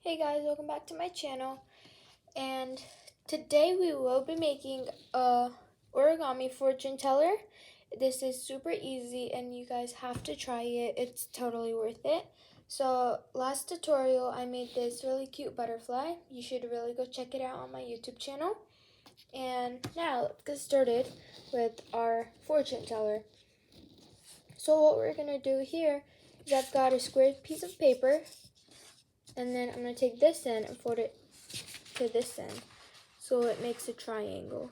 Hey guys, welcome back to my channel, and today we will be making a origami fortune teller. This is super easy and you guys have to try it. It's totally worth it. So last tutorial I made this really cute butterfly. You should really go check it out on my YouTube channel. And now let's get started with our fortune teller. So what we're going to do here is I've got a square piece of paper. And then I'm going to take this end and fold it to this end so it makes a triangle.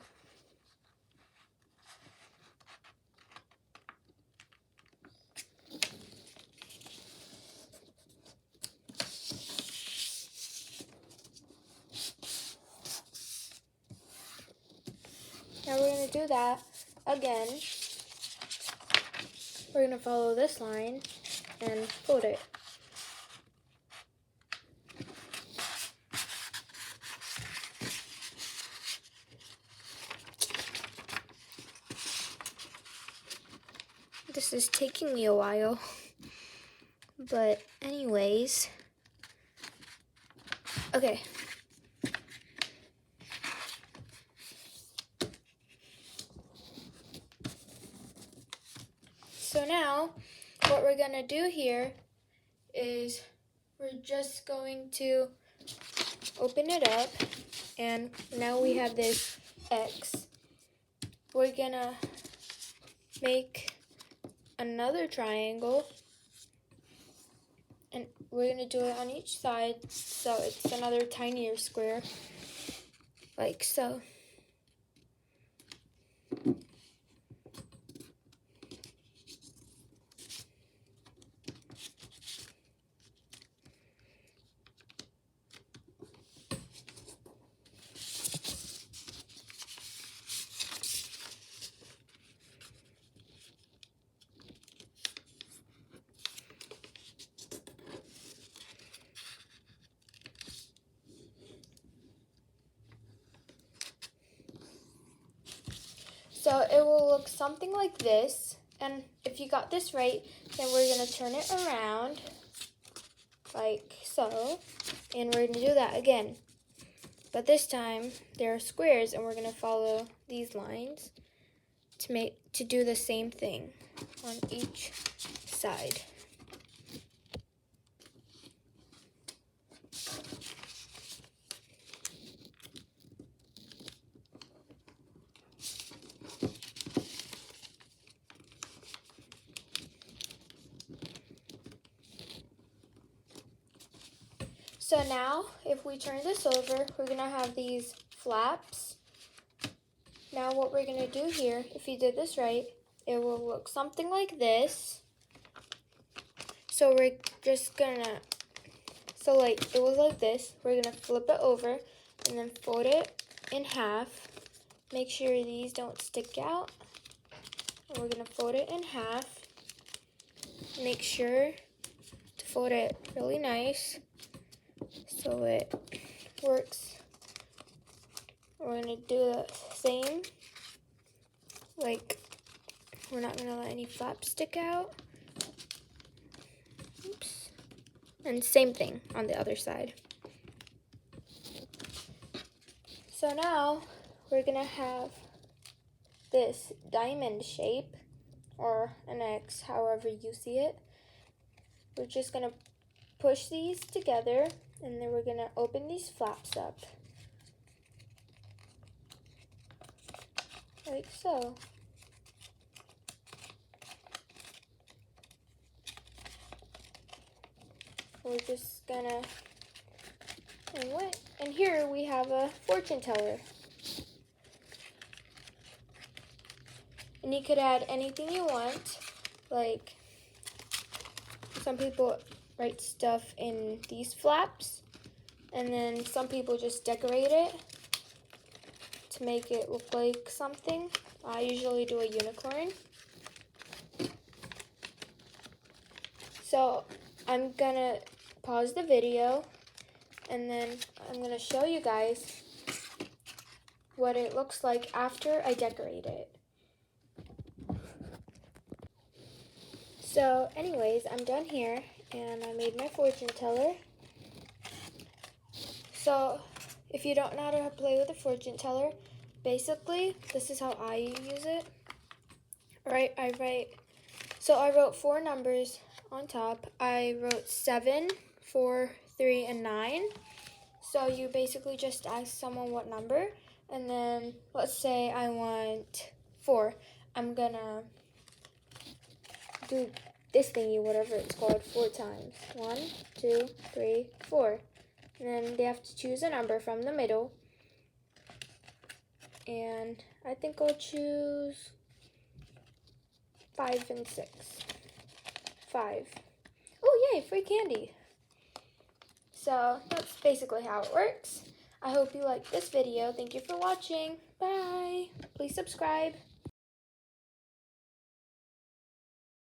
Now we're going to do that again. We're going to follow this line and fold it. This is taking me a while, but anyways, okay. So now, what we're gonna do here is we're just going to open it up, and now we have this X. We're gonna make another triangle, and we're going to do it on each side, so it's another tinier square, like so. So it will look something like this, and if you got this right, then we're going to turn it around, like so, and we're going to do that again. But this time, there are squares, and we're going to follow these lines to do the same thing on each side. So now, if we turn this over, we're going to have these flaps. Now what we're going to do here, if you did this right, it will look something like this. So we're just going to, so like it was like this, we're going to flip it over and then fold it in half. Make sure these don't stick out. And we're going to fold it in half. Make sure to fold it really nice so it works. We're going to do the same. Like, we're not going to let any flaps stick out. Oops. And same thing on the other side. So now we're going to have this diamond shape, or an X, however you see it. We're just going to push these together, and then we're going to open these flaps up. Like so. We're just gonna, and here we have a fortune teller. And you could add anything you want, like some people write stuff in these flaps, and then some people just decorate it to make it look like something. I usually do a unicorn. So I'm gonna pause the video, and then I'm gonna show you guys what it looks like after I decorate it. So anyways, I'm done here, and I made my fortune teller. So if you don't know how to play with a fortune teller, basically this is how I use it. So I wrote 4 numbers on top. I wrote 7, 4, 3, and 9. So you basically just ask someone what number, and then let's say I want 4. I'm gonna do this thingy, whatever it's called, 4 times. 1, 2, 3, 4. And then they have to choose a number from the middle. And I think I'll choose 5 and 6. 5. Oh, yay, free candy. So that's basically how it works. I hope you liked this video. Thank you for watching. Bye. Please subscribe.